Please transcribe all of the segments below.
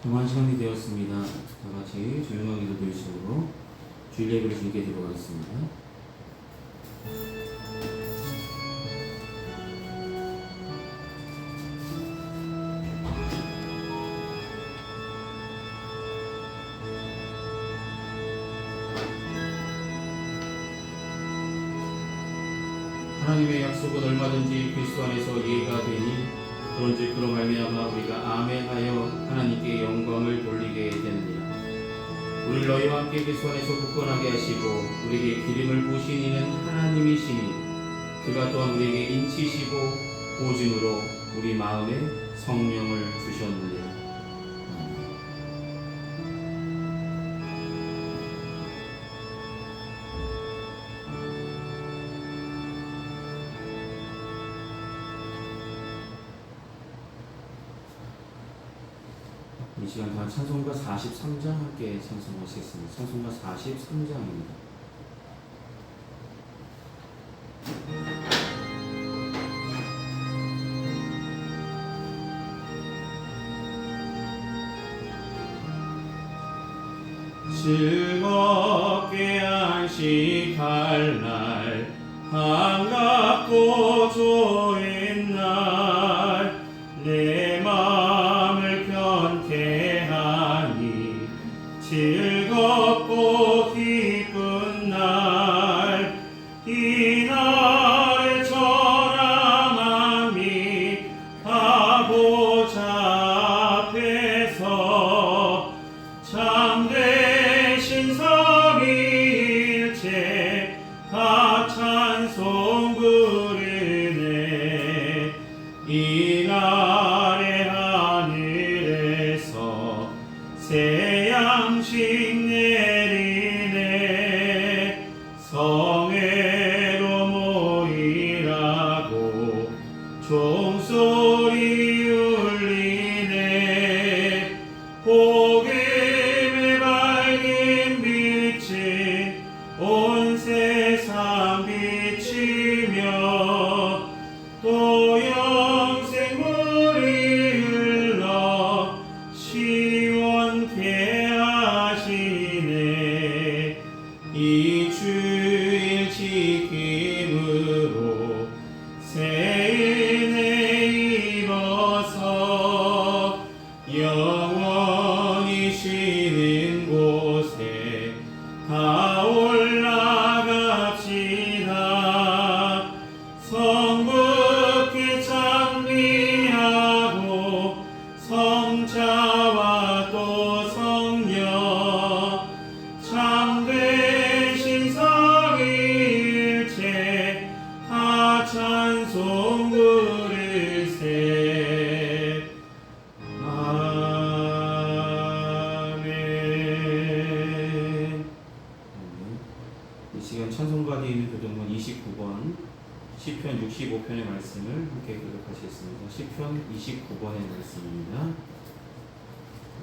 동안 시간이 되었습니다. 다 같이 조용한 기도 드리시고 주일 예배를 주님께 드려가겠습니다. 하나님의 약속은 얼마든지 그리스도 안에서 이해가 되니 그런즉 그로 말미암아 우리가 아멘하여 하나님께 영광을 돌리게 되느니라. 우리를 너희와 함께 그리스도 안에서 굳건하게 하시고 우리에게 기름을 부으신 이는 하나님이시니 그가 또한 우리에게 인치시고 보증으로 우리 마음에 성령을 주셨느니라. 이 시간 다 찬송가 43장 함께 찬송하시겠습니다. 찬송가 43장입니다. 즐겁게 안식할 날 반갑고 좋은 날 내 마음을 변케하니 즐겁고 기쁜 날 이 날의 전함함이 가보자 앞에서 참되신 삼위일체 다 찬송 부르네. 이 날의 하늘에서 새 양식 내리네. 성회로 모이라고 종소리 울리네. 복음의 밝은 빛이 온 세상 비치며 또 영생물이 흘러 시원케 하시네. 이 주일 지킴으로 새 은혜 입어서 영원히 쉬는 곳에 다 올라갑시다. 성부께 찬미하고 성자와 또 성령 참되신 삼위일체 다 찬송 부르세. 아멘. 이 시간 찬송가 뒤에 있는 교독문 29번 시편 65편의 말씀을 함께 교독하시겠습니다. 시편 29번의 말씀입니다.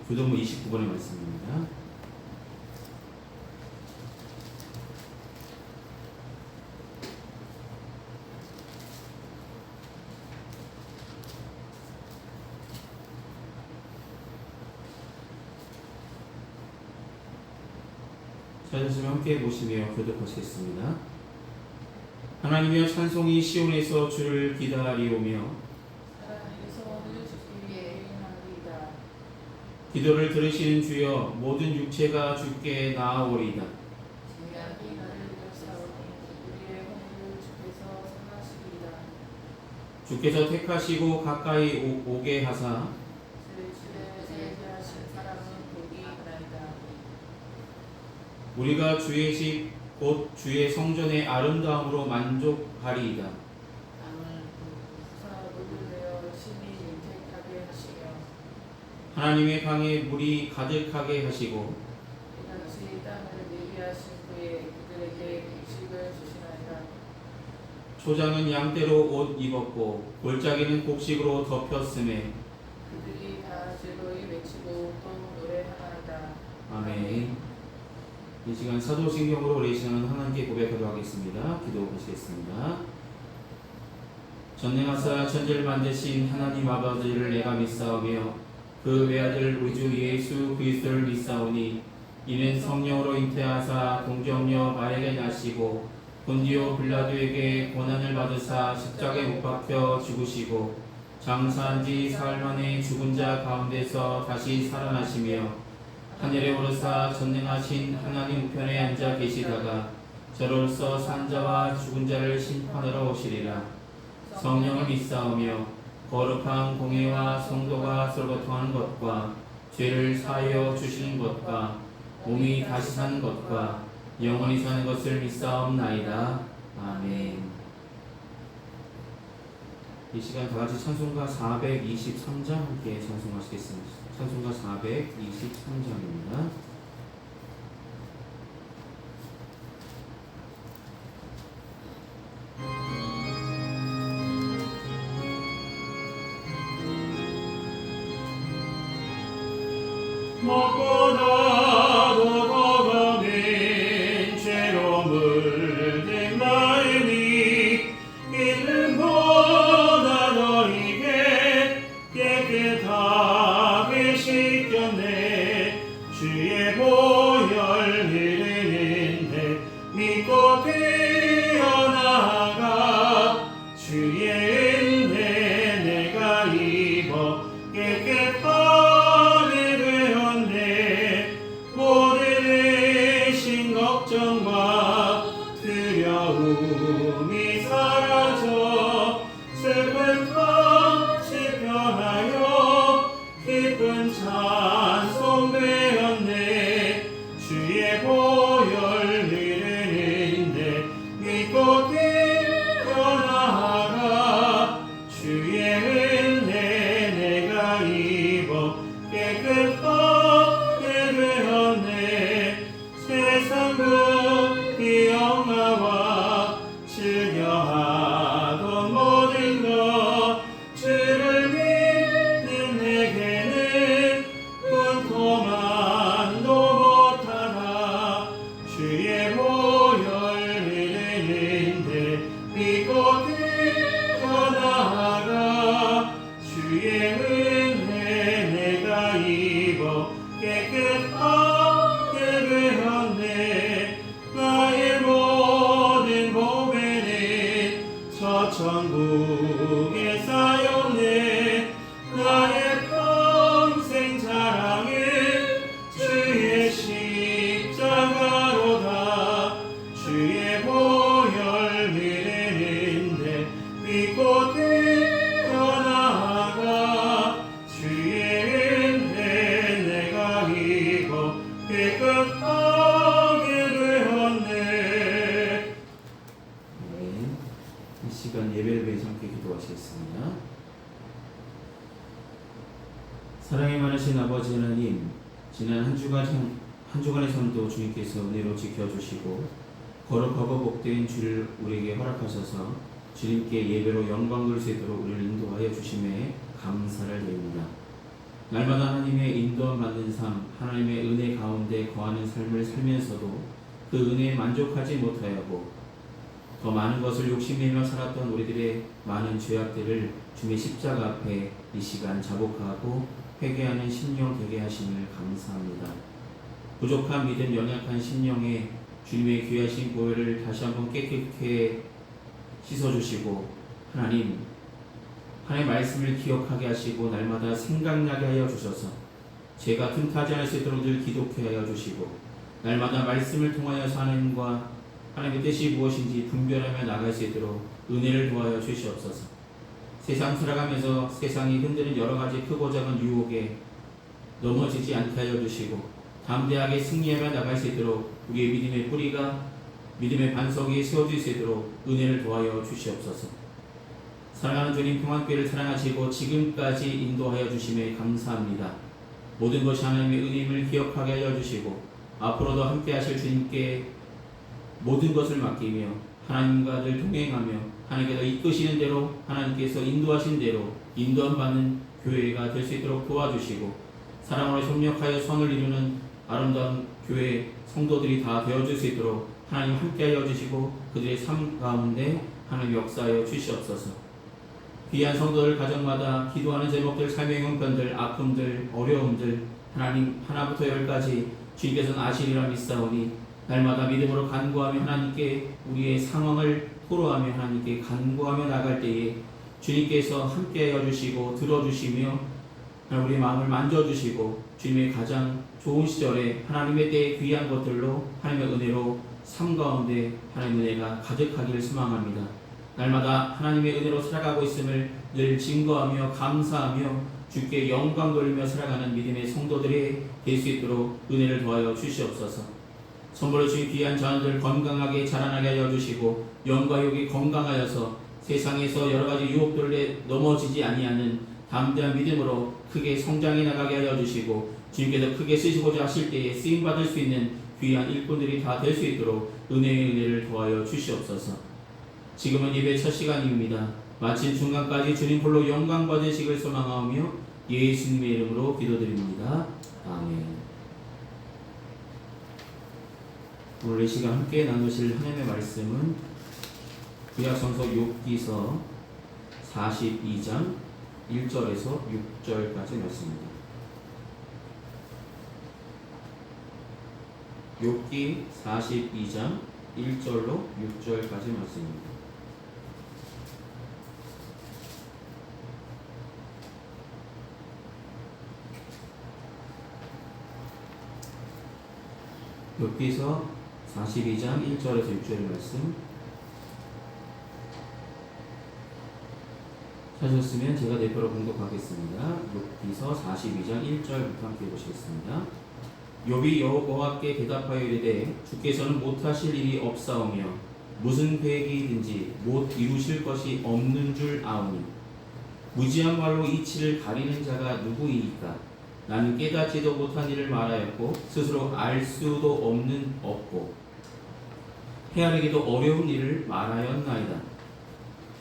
교독문 29번의 말씀입니다. 찾으시면 함께 보시며 교독하시겠습니다. 하나님이여 찬송이 시온에서 주를 기다리오며 기도를 들으시는 주여 모든 육체가 주께 나아오리이다. 주께서 택하시고 가까이 오게 하사 우리가 주의 집 곧 주의 성전의 아름다움으로 만족하리이다. 하나님의 강에 물이 가득하게 하시고 초장은 양떼로 옷 입었고 골짜기는 곡식으로 덮였음에 그들이 다 즐거이 외치고 또 노래하나이다. 아멘. 이 시간 사도신경으로 우리 시간은 하나님께 고백하도록 하겠습니다. 기도하시겠습니다. 전능하사 천지를 만드신 하나님 아버지를 내가 믿사오며 그 외아들 우리 주 예수 그리스도를 믿사오니 이는 성령으로 잉태하사 동정녀 마리아에게 나시고 본디오 빌라도에게 고난을 받으사 십자가에 못 박혀 죽으시고 장사한 지 사흘 만에 죽은 자 가운데서 다시 살아나시며 하늘에 오르사 전능하신 하나님 우편에 앉아 계시다가 저로서 산 자와 죽은 자를 심판하러 오시리라. 성령을 믿사오며 거룩한 공회와 성도가 서로 통하는 것과 죄를 사하여 주시는 것과 몸이 다시 사는 것과 영원히 사는 것을 믿사옵나이다. 아멘. 이 시간 다 같이 찬송가 423장 함께 찬송하시겠습니다. 찬송가 423장입니다. 먹고 나도 더가는 죄로 물든 마음이 이름보다 너에게 깨끗하게 씻겼네. 주의 보혈 흐르는데 믿고 뛰어나가 주의 은혜 내가 입어 깨끗하게 되었네. 모든 의심 걱정과 두려움이 사라져 슬픈 것이 변하여 기쁜 찬송 되었네. 주의 보혈 흐르는데 믿고 뛰어나가 주의 은혜 내가 입어 깨끗하게 되었네. 세상 부귀 영화와 즐겨하던 모든 것 주를 믿는 내게는 꿈토만도 못하다. 주의 보혈 흐르는데 믿고 뛰어나가 주의 은혜 내가 입어 깨끗하게 되었네. 나의 모든 보배는 저 천국에 쌓였네. 나의 평생 자랑은 주의 십자가로다. 주의 보혈 흐르는데 믿고 뛰어나가 주의 은혜 내가 입어 깨끗하게 되었네. 네, 이 시간 예배를 위해서 함께 기도하시겠습니다. 사랑이 많으신 아버지 하나님, 지난 한 주간의 삶도 주님께서 은혜로 지켜주시고 거룩하고 복된 주를 우리에게 허락하셔서 주님께 예배로 영광을 세도록 우리를 인도하여 주심에 감사를 드립니다. 날마다 하나님의 인도함 받는 삶, 하나님의 은혜 가운데 거하는 삶을 살면서도 그 은혜에 만족하지 못하였고 더 많은 것을 욕심내며 살았던 우리들의 많은 죄악들을 주님의 십자가 앞에 이 시간 자복하고 회개하는 심령 되게 하심을 감사합니다. 부족한 믿음, 연약한 심령에 주님의 귀하신 보혈을 다시 한번 깨끗하게 씻어주시고 하나님의 말씀을 기억하게 하시고 날마다 생각나게 하여 주셔서 죄가 틈타지 않을 수 있도록 늘 기독해 하여 주시고 날마다 말씀을 통하여서 하나님과 하나님의 뜻이 무엇인지 분별하며 나갈 수 있도록 은혜를 도하여 주시옵소서. 세상 살아가면서 세상이 흔드는 여러 가지 크고 작은 유혹에 넘어지지 않게 하여 주시고 담대하게 승리하며 나갈 수 있도록 우리의 믿음의 뿌리가 믿음의 반석이 세워질 수 있도록 은혜를 도하여 주시옵소서. 사랑하는 주님, 평안교회를 사랑하시고 지금까지 인도하여 주심에 감사합니다. 모든 것이 하나님의 은임을 기억하게 하여 주시고 앞으로도 함께 하실 주님께 모든 것을 맡기며 하나님과 늘 동행하며 하나님께서 이끄시는 대로 하나님께서 인도하신 대로 인도함 받는 교회가 될 수 있도록 도와주시고 사랑으로 협력하여 선을 이루는 아름다운 교회 성도들이 다 되어줄 수 있도록 하나님 함께하여 주시고 그들의 삶 가운데 하나님 역사하여 주시옵소서. 귀한 성도들 가정마다 기도하는 제목들, 삶의 형편들, 아픔들, 어려움들 하나님 하나부터 열까지 주님께서는 아시리라 믿사오니 날마다 믿음으로 간구하며 하나님께 우리의 상황을 토로하며 하나님께 간구하며 나갈 때에 주님께서 함께하여 주시고 들어주시며 우리의 마음을 만져주시고 주님의 가장 좋은 시절에 하나님의 때에 귀한 것들로 하나님의 은혜로 삶 가운데 하나님의 은혜가 가득하기를 소망합니다. 날마다 하나님의 은혜로 살아가고 있음을 늘 증거하며 감사하며 주께 영광 돌리며 살아가는 믿음의 성도들이 될 수 있도록 은혜를 더하여 주시옵소서. 선물로 주신 귀한 자녀들 건강하게 자라나게 하여 주시고 영과 욕이 건강하여서 세상에서 여러가지 유혹들에 넘어지지 아니하는 담대한 믿음으로 크게 성장해 나가게 하여 주시고 주님께서 크게 쓰시고자 하실 때에 쓰임받을 수 있는 귀한 일꾼들이 다 될 수 있도록 은혜의 은혜를 더하여 주시옵소서. 지금은 예배 첫 시간입니다. 마친 중간까지 주님 홀로 영광 받으시길 소망하오며 예수님의 이름으로 기도드립니다. 아멘. 오늘 이 시간 함께 나누실 하나님의 말씀은 구약성서 욥기서 42장 1절에서 6절까지 말씀입니다. 욥기 42장 1절로 6절까지 말씀입니다. 욥기서 42장 1절에서 6절의 말씀 찾으셨으면 제가 대표로 공독하겠습니다. 욥기서 42장 1절부터 함께 보시겠습니다. 욥이 여호와께 대답하여 이르되 주께서는 못하실 일이 없사오며 무슨 계획이든지 못 이루실 것이 없는 줄 아오니 무지한 말로 이치를 가리는 자가 누구이니까 나는 깨닫지도 못한 일을 말하였고 스스로 알 수도 없고 헤아리기도 어려운 일을 말하였나이다.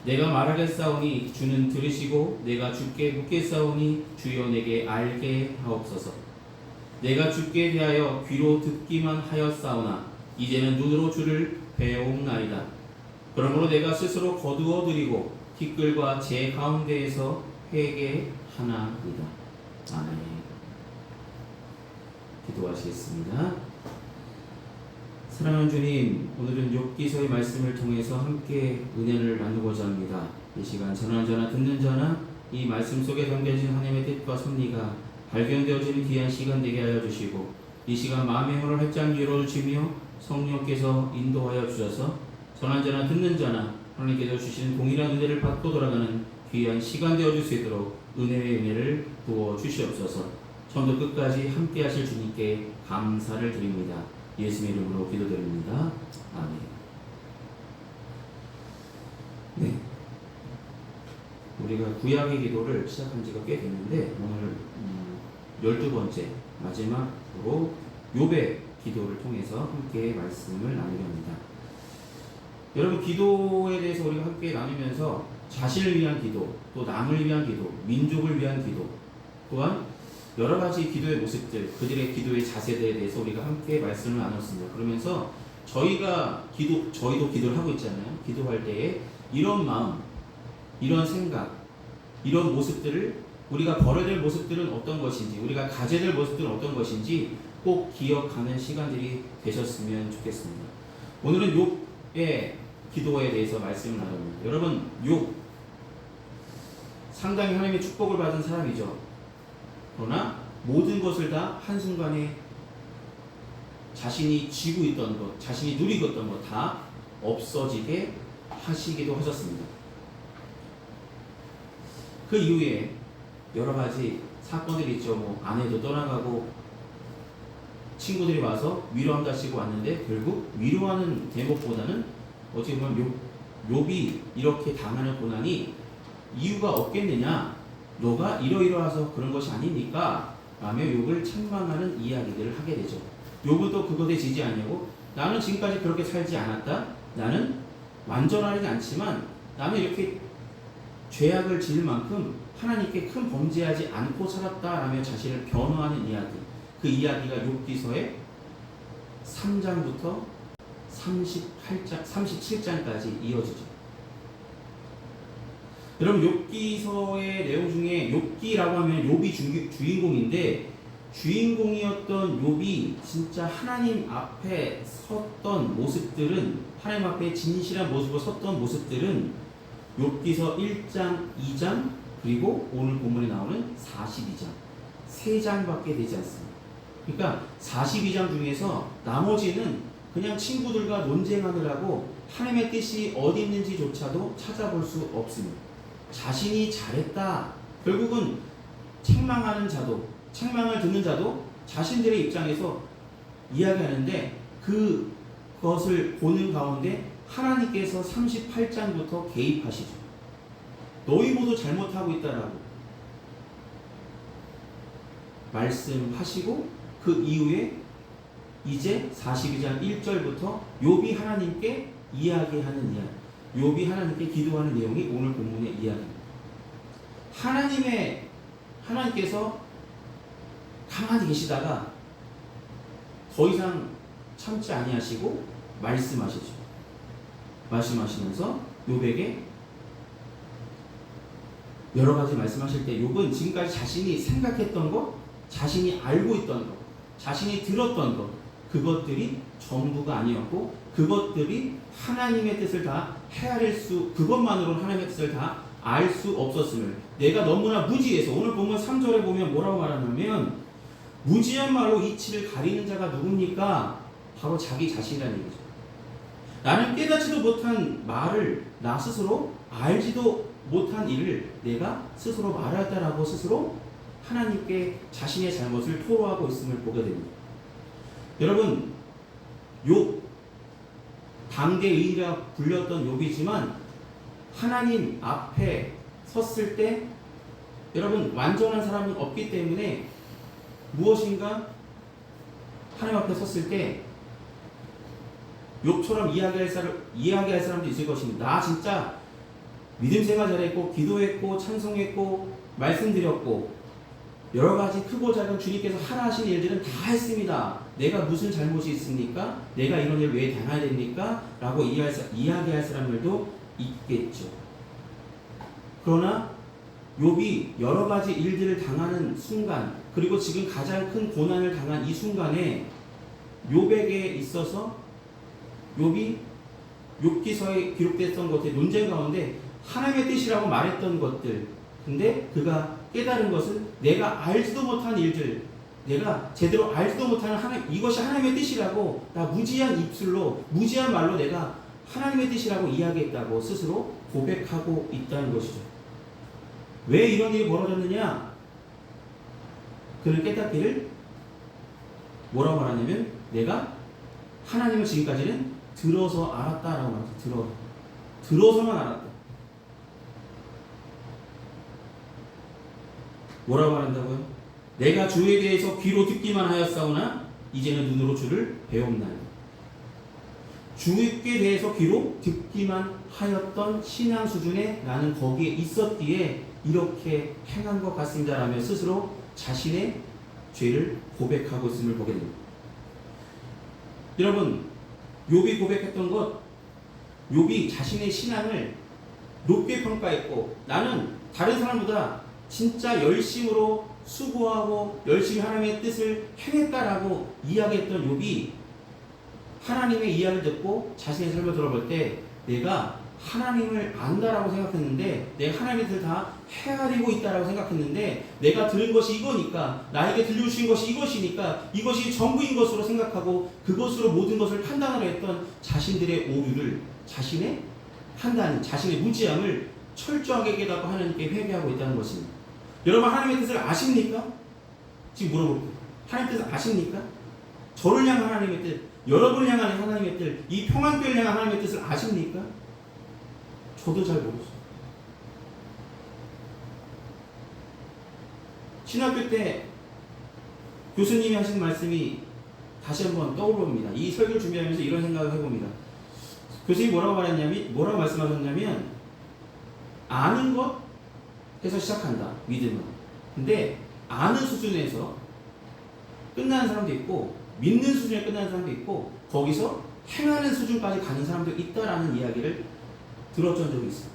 내가 말하겠사오니 주는 들으시고 내가 주께 묻겠사오니 주여 내게 알게 하옵소서. 내가 주께 대하여 귀로 듣기만 하였사오나 이제는 눈으로 주를 배우옵나이다. 그러므로 내가 스스로 거두어 드리고 티끌과 제 가운데에서 회개하나이다. 아멘. 기도하시겠습니다. 사랑하는 주님, 오늘은 욥기서의 말씀을 통해서 함께 은혜를 나누고자 합니다. 이 시간 전하는 자나 듣는 자나 이 말씀 속에 담겨진 하나님의 뜻과 섭리가 발견되어지는 귀한 시간 되게 하여 주시고 이 시간 마음의 문을 활짝 열어주시며 성령께서 인도하여 주셔서 전하는 자나 듣는 자나 하나님께서 주시는 동일한 은혜를 받고 돌아가는 귀한 시간 되어줄 수 있도록 은혜의 은혜를 부어 주시옵소서. 처음부터 끝까지 함께 하실 주님께 감사를 드립니다. 예수의 이름으로 기도드립니다. 아멘. 네, 우리가 구약의 기도를 시작한 지가 꽤 됐는데 오늘 12번째 마지막으로 욥의 기도를 통해서 함께 말씀을 나누려 합니다. 여러분, 기도에 대해서 우리가 함께 나누면서 자신을 위한 기도, 또 남을 위한 기도, 민족을 위한 기도, 또한 여러 가지 기도의 모습들, 그들의 기도의 자세들에 대해서 우리가 함께 말씀을 나눴습니다. 그러면서 저희도 기도를 하고 있잖아요. 기도할 때에 이런 마음, 이런 생각, 이런 모습들을 우리가 버려야 될 모습들은 어떤 것인지, 우리가 가져야 될 모습들은 어떤 것인지 꼭 기억하는 시간들이 되셨으면 좋겠습니다. 오늘은 욥의 기도에 대해서 말씀을 나눕니다. 여러분, 욥 상당히 하나님의 축복을 받은 사람이죠. 그러나 모든 것을 다 한순간에 자신이 쥐고 있던 것, 자신이 누리고 있던 것 다 없어지게 하시기도 하셨습니다. 그 이후에 여러 가지 사건들이 있죠. 뭐 아내도 떠나가고 친구들이 와서 위로한다시고 왔는데 결국 위로하는 대목보다는 어찌 보면 욥이 이렇게 당하는 고난이 이유가 없겠느냐, 너가 이러이러해서 그런 것이 아니니까 라며 욥을 책망하는 이야기들을 하게 되죠. 욥은 또 그것에 지지 않냐고, 나는 지금까지 그렇게 살지 않았다, 나는 완전하지 않지만 나는 이렇게 죄악을 지을 만큼 하나님께 큰 범죄하지 않고 살았다 라며 자신을 변호하는 이야기, 그 이야기가 욥기서의 3장부터 37장까지 이어지죠. 여러분 욥기서의 내용 중에 욥기라고 하면 욥이 주인공인데 주인공이었던 욥이 진짜 하나님 앞에 섰던 모습들은 하나님 앞에 진실한 모습으로 섰던 모습들은 욥기서 1장, 2장 그리고 오늘 본문에 나오는 42장 3장밖에 되지 않습니다. 그러니까 42장 중에서 나머지는 그냥 친구들과 논쟁하느라고 하나님의 뜻이 어디 있는지조차도 찾아볼 수 없습니다. 자신이 잘했다. 결국은 책망하는 자도 책망을 듣는 자도 자신들의 입장에서 이야기하는데 그것을 보는 가운데 하나님께서 38장부터 개입하시죠. 너희 모두 잘못하고 있다라고 말씀하시고 그 이후에 이제 42장 1절부터 욥이 하나님께 이야기하는 이야기, 욥이 하나님께 기도하는 내용이 오늘 본문의 이야기입니다. 하나님께서 가만히 계시다가 더 이상 참지 아니하시고 말씀하시죠. 말씀하시면서 욥에게 여러 가지 말씀하실 때 욥은 지금까지 자신이 생각했던 것, 자신이 알고 있던 것, 자신이 들었던 것, 그것들이 전부가 아니었고 그것들이 하나님의 뜻을 다 헤아릴 수, 그것만으로는 하나님의 뜻을 다 알 수 없었음을, 내가 너무나 무지해서, 오늘 보면 3절에 보면 뭐라고 말하냐면 무지한 말로 이치를 가리는 자가 누굽니까? 바로 자기 자신이라는 얘기죠. 나는 깨닫지도 못한 말을 나 스스로 알지도 못한 일을 내가 스스로 말하였다라고 스스로 하나님께 자신의 잘못을 토로하고 있음을 보게 됩니다. 여러분, 욥 당대의인이라 불렸던 욥이지만 하나님 앞에 섰을 때 여러분 완전한 사람은 없기 때문에 무엇인가 하나님 앞에 섰을 때 욥처럼 이야기할 사람도 있을 것입니다. 나 진짜 믿음 생활 잘했고 기도했고 찬송했고 말씀드렸고 여러 가지 크고 작은 주님께서 하라 하신 일들은 다 했습니다. 내가 무슨 잘못이 있습니까? 내가 이런 일 왜 당해야 됩니까? 라고 이야기할 사람들도 있겠죠. 그러나 욥이 여러 가지 일들을 당하는 순간, 그리고 지금 가장 큰 고난을 당한 이 순간에 욥에게 있어서 욥이 욥기서에 기록됐던 것들 논쟁 가운데 하나님의 뜻이라고 말했던 것들, 근데 그가 깨달은 것은 내가 알지도 못한 일들, 내가 제대로 알지도 못하는 이것이 하나님의 뜻이라고 나 무지한 입술로 무지한 말로 내가 하나님의 뜻이라고 이야기했다고 스스로 고백하고 있다는 것이죠. 왜 이런 일이 벌어졌느냐? 그는 깨닫기를 뭐라고 말하냐면 내가 하나님을 지금까지는 들어서 알았다라고 말하죠. 들어서만 알았다. 뭐라고 말한다고요? 내가 주에 대해서 귀로 듣기만 하였사오나 이제는 눈으로 주를 배웠나요. 주께 대해서 귀로 듣기만 하였던 신앙 수준에 나는 거기에 있었기에 이렇게 행한 것 같습니다 라며 스스로 자신의 죄를 고백하고 있음을 보게 됩니다. 여러분, 욥이 고백했던 것, 욥이 자신의 신앙을 높게 평가했고 나는 다른 사람보다 진짜 열심으로 수고하고 열심히 하나님의 뜻을 행했다라고 이야기했던 욥이 하나님의 이야기를 듣고 자신의 삶을 돌아볼 때 내가 하나님을 안다라고 생각했는데 내가 하나님의 뜻을 다 헤아리고 있다라고 생각했는데 내가 들은 것이 이거니까 나에게 들려주신 것이 이것이니까 이것이 전부인 것으로 생각하고 그것으로 모든 것을 판단하려 했던 자신들의 오류를 자신의 판단, 자신의 무지함을 철저하게 깨닫고 하나님께 회개하고 있다는 것입니다. 여러분 하나님의 뜻을 아십니까? 지금 물어볼게요. 하나님의 뜻을 아십니까? 저를 향한 하나님의 뜻, 여러분을 향한 하나님의 뜻, 이 평안교회를 향한 하나님의 뜻을 아십니까? 저도 잘 모르겠어요. 신학교 때 교수님이 하신 말씀이 다시 한번 떠오릅니다. 이 설교를 준비하면서 이런 생각을 해봅니다. 교수님이 뭐라고 말씀하셨냐면 아는 것에서 시작한다. 믿음은. 근데 아는 수준에서 끝나는 사람도 있고 믿는 수준에 끝나는 사람도 있고 거기서 행하는 수준까지 가는 사람도 있다라는 이야기를 들었던 적이 있어요.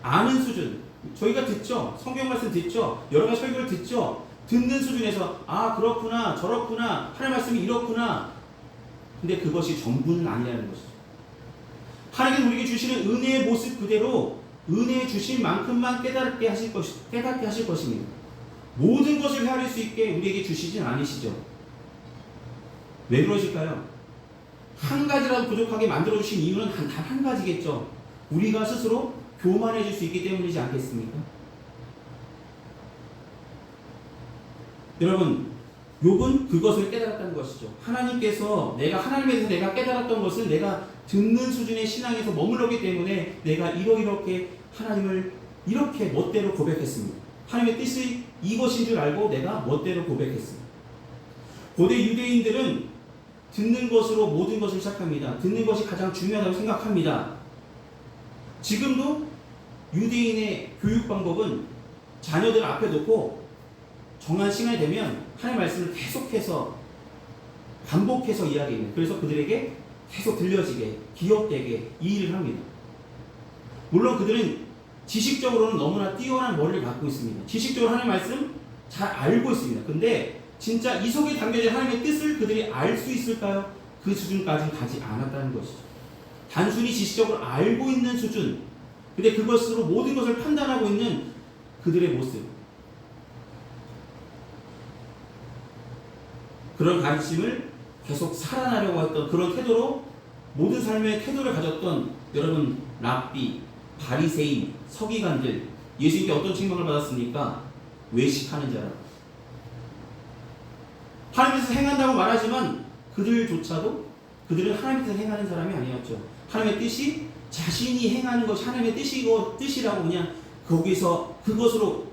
아는 수준. 저희가 듣죠. 성경 말씀 듣죠. 여러 가지 설교를 듣죠. 듣는 수준에서 아 그렇구나 저렇구나 하나님 말씀이 이렇구나. 근데 그것이 전부는 아니라는 것이죠. 하나님은 우리에게 주시는 은혜의 모습 그대로 은혜 주신 만큼만 깨닫게 하실 것입니다. 모든 것을 헤아릴 수 있게 우리에게 주시진 않으시죠. 왜 그러실까요? 한 가지라도 부족하게 만들어주신 이유는 단 한 가지겠죠. 우리가 스스로 교만해질 수 있기 때문이지 않겠습니까? 여러분, 욥은 그것을 깨달았다는 것이죠. 하나님께서 하나님에 대해서 내가 깨달았던 것은 내가 듣는 수준의 신앙에서 머물렀기 때문에 내가 이렇게 하나님을 이렇게 멋대로 고백했습니다. 하나님의 뜻이 이것인 줄 알고 내가 멋대로 고백했습니다. 고대 유대인들은 듣는 것으로 모든 것을 시작합니다. 듣는 것이 가장 중요하다고 생각합니다. 지금도 유대인의 교육 방법은 자녀들 앞에 놓고 정한 시간이 되면 하나님의 말씀을 계속해서 반복해서 이야기해요. 그래서 그들에게 계속 들려지게 기억되게 이 일을 합니다. 물론 그들은 지식적으로는 너무나 뛰어난 머리를 갖고 있습니다. 지식적으로 하나님의 말씀 잘 알고 있습니다. 근데 진짜 이 속에 담겨진 하나님의 뜻을 그들이 알 수 있을까요? 그 수준까지 가지 않았다는 것이죠. 단순히 지식적으로 알고 있는 수준. 근데 그것으로 모든 것을 판단하고 있는 그들의 모습. 그런 가르침을 계속 살아나려고 했던 그런 태도로 모든 삶의 태도를 가졌던 여러분 랍비, 바리새인, 서기관들 예수님께 어떤 책망을 받았습니까? 외식하는 자라. 하나님께서 행한다고 말하지만 그들조차도 그들은 하나님의 뜻을 행하는 사람이 아니었죠. 하나님의 뜻이 자신이 행하는 것이 하나님의 뜻이라고 그냥 거기서 그것으로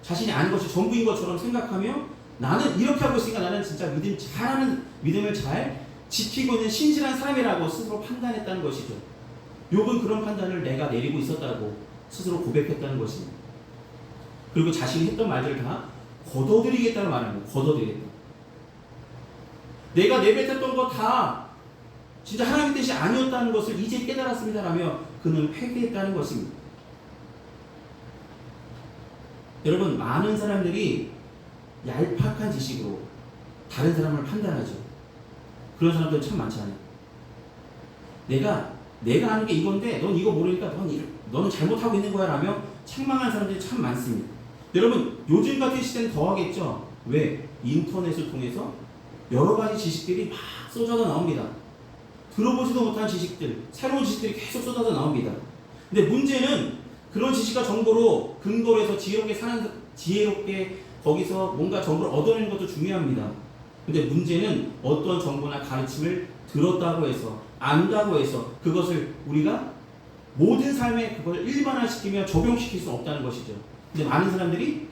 자신이 아는 것이 전부인 것처럼 생각하며 나는 이렇게 하고 있으니까 나는 진짜 믿음을 잘 지키고 있는 신실한 사람이라고 스스로 판단했다는 것이죠. 욥은 그런 판단을 내가 내리고 있었다고 스스로 고백했다는 것입니다. 그리고 자신이 했던 말들을 다 걷어들이겠다는 말합니다. 걷어들이겠다. 내가 내뱉었던 거 다 진짜 하나님의 뜻이 아니었다는 것을 이제 깨달았습니다라며 그는 회개했다는 것입니다. 여러분, 많은 사람들이 얄팍한 지식으로 다른 사람을 판단하죠. 그런 사람들 참 많지 않아요. 내가 아는 게 이건데 넌 이거 모르니까 너는 잘못하고 있는 거야 라며 책망하는 사람들이 참 많습니다. 여러분, 요즘 같은 시대는 더하겠죠. 왜? 인터넷을 통해서 여러 가지 지식들이 막 쏟아져 나옵니다. 들어보지도 못한 지식들, 새로운 지식들이 계속 쏟아져 나옵니다. 근데 문제는 그런 지식과 정보로 근거로 해서 지혜롭게 거기서 뭔가 정보를 얻어내는 것도 중요합니다. 근데 문제는 어떤 정보나 가르침을 들었다고 해서 안다고 해서 그것을 우리가 모든 삶에 그걸 일반화시키며 적용시킬 수 없다는 것이죠. 근데 많은 사람들이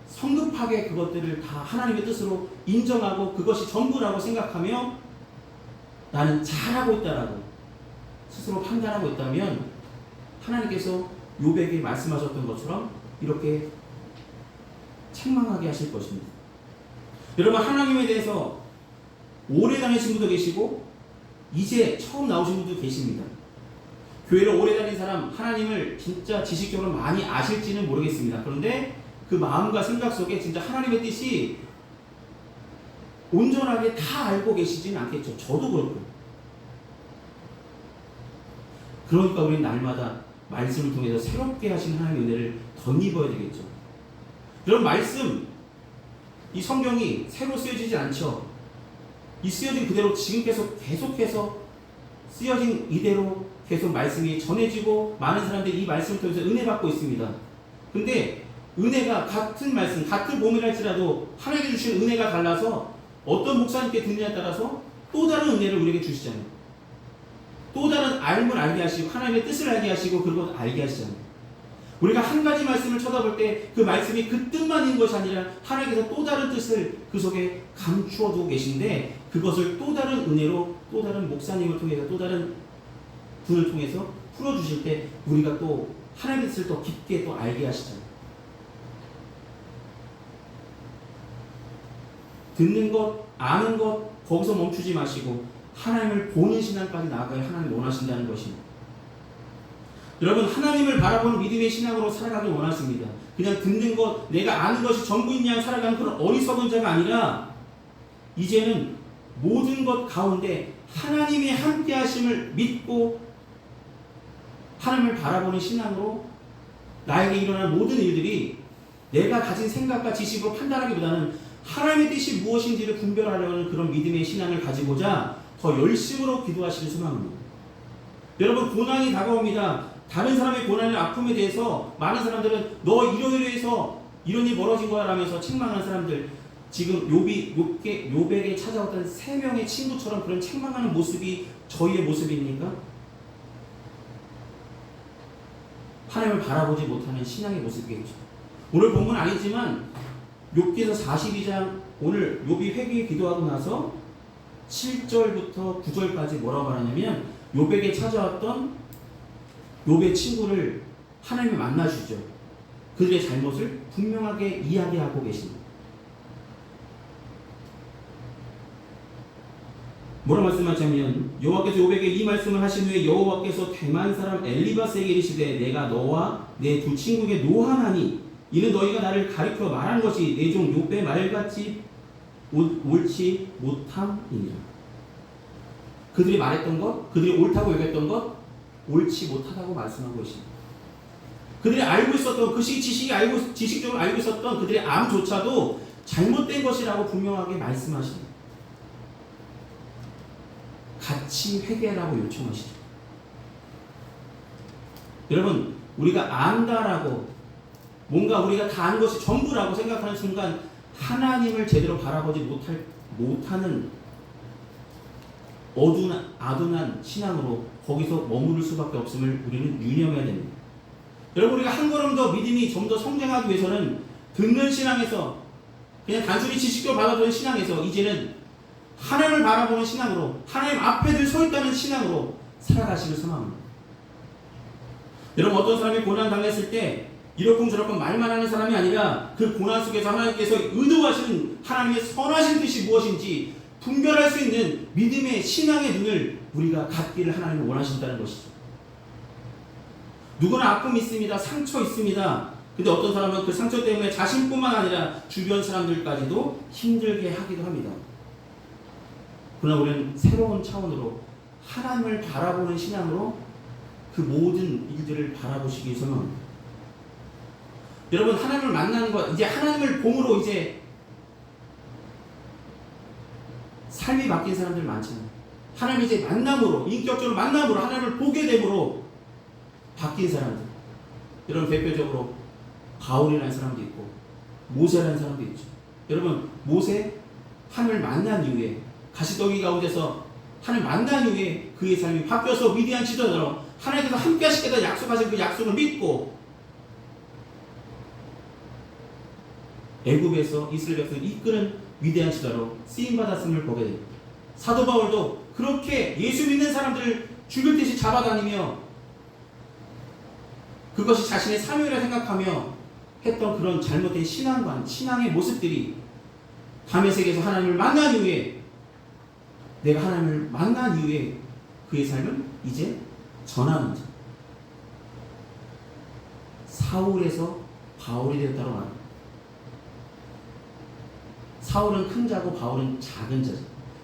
성급하게 그것들을 다 하나님의 뜻으로 인정하고 그것이 전부라고 생각하며 나는 잘하고 있다라고 스스로 판단하고 있다면 하나님께서 욥에게 말씀하셨던 것처럼 이렇게 책망하게 하실 것입니다. 여러분, 하나님에 대해서 오래 다니신 분도 계시고 이제 처음 나오신 분도 계십니다. 교회를 오래 다닌 사람 하나님을 진짜 지식적으로 많이 아실지는 모르겠습니다. 그런데 그 마음과 생각 속에 진짜 하나님의 뜻이 온전하게 다 알고 계시지는 않겠죠. 저도 그렇고. 그러니까 우리는 날마다 말씀을 통해서 새롭게 하신 하나님의 은혜를 덧입어야 되겠죠. 이런 말씀, 이 성경이 새로 쓰여지지 않죠. 이 쓰여진 그대로 지금 계속해서 쓰여진 이대로 계속 말씀이 전해지고 많은 사람들이 이 말씀을 통해서 은혜 받고 있습니다. 근데 은혜가 같은 말씀, 같은 몸이랄지라도 하나님께 주시는 은혜가 달라서 어떤 목사님께 듣느냐에 따라서 또 다른 은혜를 우리에게 주시잖아요. 또 다른 알을 알게 하시고 하나님의 뜻을 알게 하시고 그리고 알게 하시잖아요. 우리가 한 가지 말씀을 쳐다볼 때 그 말씀이 그 뜻만 있는 것이 아니라 하나님께서 또 다른 뜻을 그 속에 감추어 두고 계신데 그것을 또 다른 은혜로 또 다른 목사님을 통해서 또 다른 분을 통해서 풀어주실 때 우리가 또 하나님의 뜻을 더 깊게 또 알게 하시잖아요. 듣는 것, 아는 것 거기서 멈추지 마시고 하나님을 보는 신앙까지 나아가야 하나님 원하신다는 것입니다. 여러분, 하나님을 바라보는 믿음의 신앙으로 살아가길 원하십니다. 그냥 듣는 것, 내가 아는 것이 전부인 양 살아가는 그런 어리석은 자가 아니라 이제는 모든 것 가운데 하나님의 함께 하심을 믿고 하나님을 바라보는 신앙으로 나에게 일어난 모든 일들이 내가 가진 생각과 지식으로 판단하기보다는 하나님의 뜻이 무엇인지를 분별하려는 그런 믿음의 신앙을 가지고자 더 열심으로 기도하시는 소망입니다. 여러분, 고난이 다가옵니다. 다른 사람의 고난이나 아픔에 대해서 많은 사람들은 너 이러이러 해서 이런 일이 벌어진 거야 라면서 책망하는 사람들, 지금 요백에 찾아왔던 3명의 친구처럼 그런 책망하는 모습이 저희의 모습입니까? 하나님을 바라보지 못하는 신앙의 모습이겠죠. 오늘 본문 아니지만 욥기서 42장 오늘 욥이 회개에 기도하고 나서 7절부터 9절까지 뭐라고 말하냐면 욥에게 찾아왔던 욥의 친구를 하나님이 만나주죠. 그들의 잘못을 분명하게 이야기하고 계십니다. 뭐라 말씀하자면 여호와께서 욥에게 이 말씀을 하신 후에 여호와께서 대만 사람 엘리바스에게 이르시되 내가 너와 내 두 친구에게 노하나니 이는 너희가 나를 가리켜 말한 것이 내 종 욥의 말같이 옳지 못함이니라. 그들이 말했던 것, 그들이 옳다고 여겼던 것, 옳지 못하다고 말씀하고 계십니다. 그들이 알고 있었던 그 지식적으로 알고 있었던 그들의 암조차도 잘못된 것이라고 분명하게 말씀하십니다. 같이 회개하라고 요청하시죠. 여러분, 우리가 안다라고 뭔가 우리가 다 아는 것이 전부라고 생각하는 순간 하나님을 제대로 바라보지 못하는 아둔한 신앙으로 거기서 머무를 수밖에 없음을 우리는 유념해야 됩니다. 여러분, 우리가 한 걸음 더 믿음이 좀 더 성장하기 위해서는 듣는 신앙에서 그냥 단순히 지식적으로 받아들이는 신앙에서 이제는 하나님을 바라보는 신앙으로 하나님 앞에 늘 서 있다는 신앙으로 살아가시길 소망합니다. 여러분, 어떤 사람이 고난 당했을 때 이러쿵저러쿵 말만 하는 사람이 아니라 그 고난 속에서 하나님께서 의도하시는 하나님의 선하신 뜻이 무엇인지 분별할 수 있는 믿음의 신앙의 눈을 우리가 갖기를 하나님은 원하신다는 것이죠. 누구나 아픔이 있습니다. 상처 있습니다. 근데 어떤 사람은 그 상처 때문에 자신뿐만 아니라 주변 사람들까지도 힘들게 하기도 합니다. 그러나 우리는 새로운 차원으로 하나님을 바라보는 신앙으로 그 모든 일들을 바라보시기 위해서는 여러분, 하나님을 만나는 것, 이제 하나님을 봄으로 이제 삶이 바뀐 사람들 많잖아요. 하나님 이제 만남으로, 인격적으로 만남으로 하나님을 보게 됨으로 바뀐 사람들. 여러분, 대표적으로 바울이라는 사람도 있고 모세라는 사람도 있죠. 여러분, 모세 하나님을 만난 이후에 가시더기 가운데서 하나님 만난 이후에 그의 삶이 바뀌어서 위대한 지도자로 하나님께서 함께 하시겠다 약속하신 그 약속을 믿고 애굽에서 이스라엘 백성을 이끄는 위대한 지도자로 쓰임받았음을 보게 됩니다. 사도 바울도 그렇게 예수 믿는 사람들을 죽일 듯이 잡아다니며 그것이 자신의 사명이라 생각하며 했던 그런 잘못된 신앙관, 신앙의 모습들이 다메섹에서 하나님을 만난 이후에 내가 하나님을 만난 이후에 그의 삶을 이제 전하는 자. 사울에서 바울이 되었다고 말합니다. 사울은 큰 자고 바울은 작은 자죠.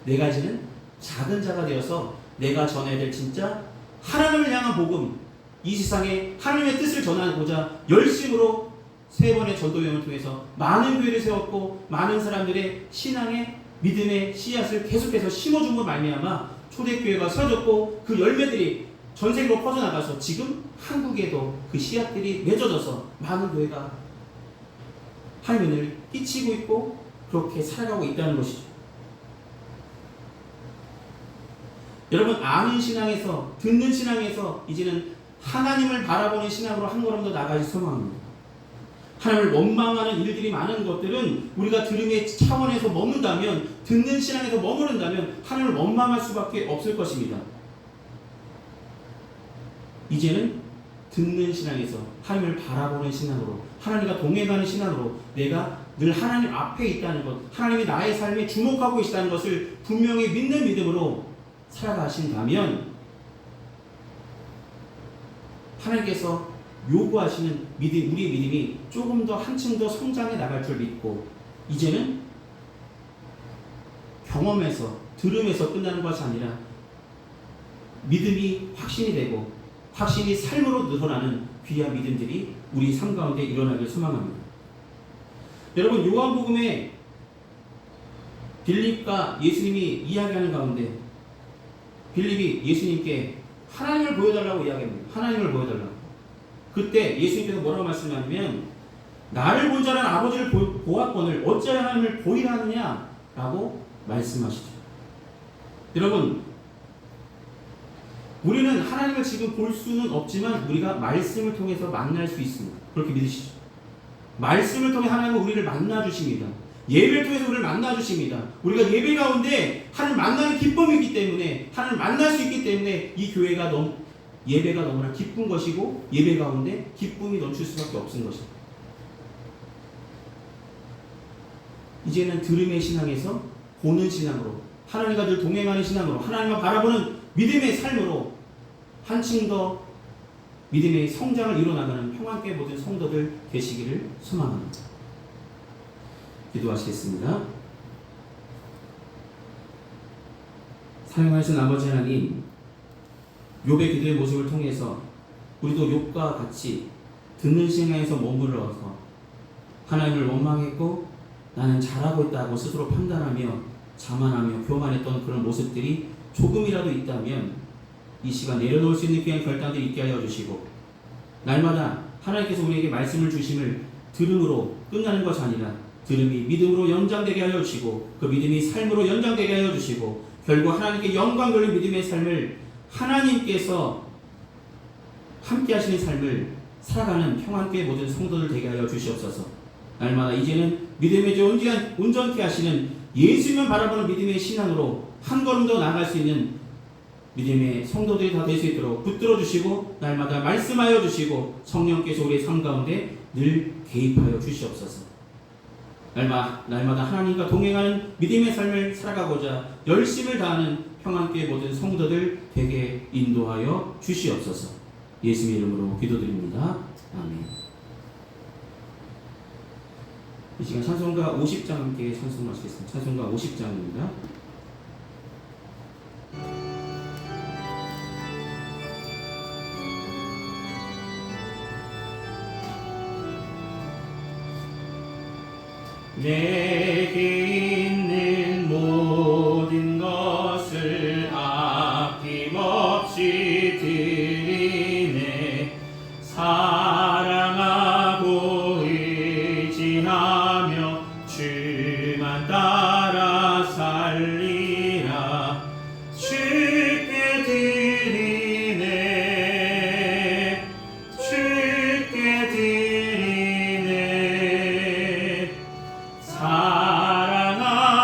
내가 이제는 작은 자가 되어서 내가 전해야 될 진짜 하나님을 향한 복음, 이 세상에 하나님의 뜻을 전하고자 열심으로 3번의 전도여행을 통해서 많은 교회를 세웠고 많은 사람들의 신앙의 믿음의 씨앗을 계속해서 심어줌으로 말미암아 초대교회가 세워졌고 그 열매들이 전 세계로 퍼져나가서 지금 한국에도 그 씨앗들이 맺어져서 많은 교회가 하나님의 은혜를 끼치고 있고 그렇게 살아가고 있다는 것이죠. 여러분, 아는 신앙에서 듣는 신앙에서 이제는 하나님을 바라보는 신앙으로 한 걸음 더 나아가실 소망입니다. 하나님을 원망하는 일들이 많은 것들은 우리가 들음의 차원에서 머문다면, 듣는 신앙에서 머무른다면 하나님을 원망할 수밖에 없을 것입니다. 이제는 듣는 신앙에서 하나님을 바라보는 신앙으로, 하나님과 동행하는 신앙으로 내가 늘 하나님 앞에 있다는 것, 하나님이 나의 삶에 주목하고 계시다는 것을 분명히 믿는 믿음으로 살아가신다면 하나님께서 요구하시는 믿음, 우리의 믿음이 조금 더 한층 더 성장해 나갈 줄 믿고, 이제는 경험에서, 들음에서 끝나는 것이 아니라 믿음이 확신이 되고 확신이 삶으로 늘어나는 귀한 믿음들이 우리 삶 가운데 일어나길 소망합니다. 여러분, 요한복음에 빌립과 예수님이 이야기하는 가운데 빌립이 예수님께 하나님을 보여달라고 이야기합니다. 하나님을 보여달라고. 그때 예수님께서 뭐라고 말씀하냐면, 나를 본 자는 아버지를 보았거늘 어찌하여 하나님을 보이라 하느냐 라고 말씀하시죠. 여러분, 우리는 하나님을 지금 볼 수는 없지만 우리가 말씀을 통해서 만날 수 있습니다. 그렇게 믿으시죠? 말씀을 통해 하나님은 우리를 만나 주십니다. 예배를 통해서 우리를 만나 주십니다. 우리가 예배 가운데 하나님 만나는 기쁨이 있기 때문에, 하나님 만날 수 있기 때문에 이 교회가 예배가 너무나 기쁜 것이고, 예배 가운데 기쁨이 넘칠 수밖에 없은 것입니다. 이제는 들음의 신앙에서 보는 신앙으로, 하나님과 늘 동행하는 신앙으로, 하나님을 바라보는 믿음의 삶으로 한층 더 믿음의 성장을 이뤄나가는 평안교회 모든 성도들 되시기를 소망합니다. 기도하시겠습니다. 사랑하신 아버지 하나님, 욥의 기도의 모습을 통해서 우리도 욥과 같이 듣는 신앙에서 머물러서 하나님을 원망했고 나는 잘하고 있다고 스스로 판단하며 자만하며 교만했던 그런 모습들이 조금이라도 있다면 이 시간 내려놓을 수 있는 귀한 결단들이 있게 하여 주시고, 날마다 하나님께서 우리에게 말씀을 주심을 들음으로 끝나는 것이 아니라 들음이 믿음으로 연장되게 하여 주시고, 그 믿음이 삶으로 연장되게 하여 주시고, 결국 하나님께 영광 돌린 믿음의 삶을 하나님께서 함께 하시는 삶을 살아가는 평안교회 모든 성도들 되게 하여 주시옵소서. 날마다 이제는 믿음의 주 온전케 하시는 예수님을 바라보는 믿음의 신앙으로 한 걸음 더 나아갈 수 있는 믿음의 성도들이 다 될 수 있도록 붙들어 주시고, 날마다 말씀하여 주시고, 성령께서 우리의 삶 가운데 늘 개입하여 주시옵소서. 날마다 하나님과 동행하는 믿음의 삶을 살아가고자 열심을 다하는 평안교회 모든 성도들 되게 인도하여 주시옵소서. 예수님의 이름으로 기도드립니다. 아멘. 이 시간 찬송가 50장 함께 찬송하시겠습니다. 찬송가 50장입니다. 내게 있는 모든 것을 아낌없이 드리네. 사랑하고 의지하며 주만 따라 살리라. 주께 드리네. 주께 드리네. 사랑하고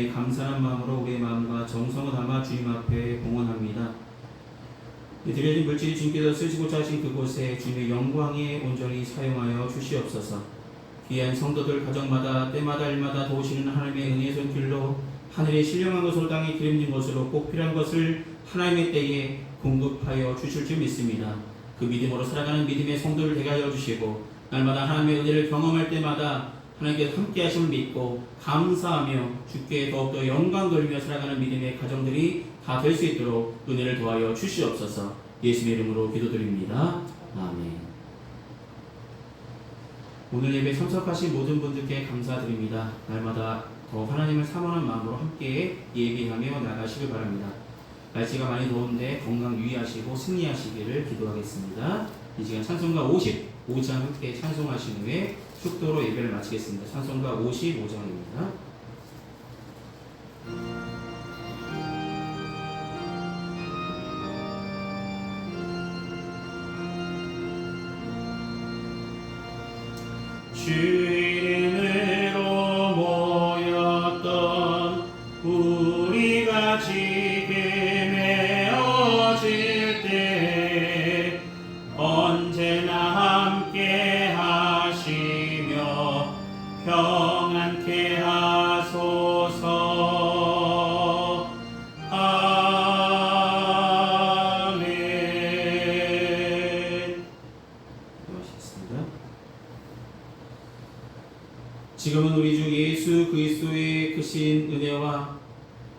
은혜에 감사한 마음으로 우리의 마음과 정성을 담아 주님 앞에 봉헌합니다. 드려진 물질이 주님께서 쓰시고자 하신 그곳에 주님의 영광에 온전히 사용하여 주시옵소서. 귀한 성도들 가정마다 때마다 일마다 도우시는 하나님의 은혜의 손길로 하늘에 신령한 것으로 땅에 기름진 것으로 꼭 필요한 것을 하나님의 때에 공급하여 주실 줄 믿습니다. 그 믿음으로 살아가는 믿음의 성도를 되게 하여 주시고 날마다 하나님의 은혜를 경험할 때마다 하나님께서 함께 하심을 믿고 감사하며 주께 더욱더 영광 돌리며 살아가는 믿음의 가정들이 다 될 수 있도록 은혜를 도하여 주시옵소서. 예수의 이름으로 기도드립니다. 아멘. 오늘 예배 참석하신 모든 분들께 감사드립니다. 날마다 더 하나님을 사모하는 마음으로 함께 예배하며 나가시길 바랍니다. 날씨가 많이 더운데 건강 유의하시고 승리하시기를 기도하겠습니다. 이 시간 찬송가 55장 함께 찬송하신 후에 축도로 예배를 마치겠습니다. 찬송가 55장입니다. 주 이름으로 모였던 우리가 지금 헤어질 때 언제나 함께 하시며 평안케 하소서. 아멘. 고맙습니다. 지금은 우리 주 예수 그리스도의 크신 은혜와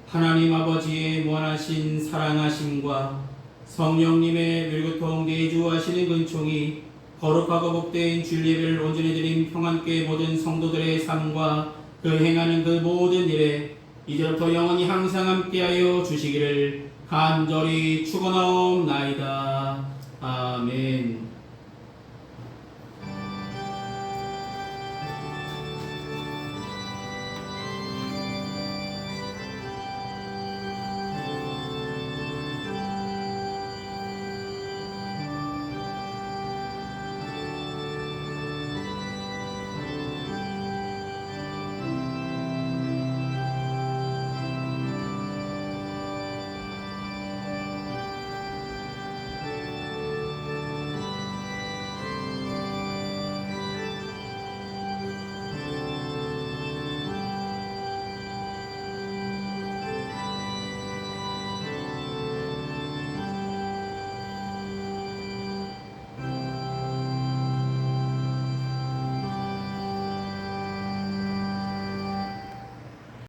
하나님 아버지의 무한하신 사랑하심과 성령님의 늙고통 내주하시는 근총이 거룩하고 복된 주일 예배를 온전히 드린 평안교회 모든 성도들의 삶과 그 행하는 그 모든 일에 이제부터 영원히 항상 함께하여 주시기를 간절히 축원하옵나이다. 아멘.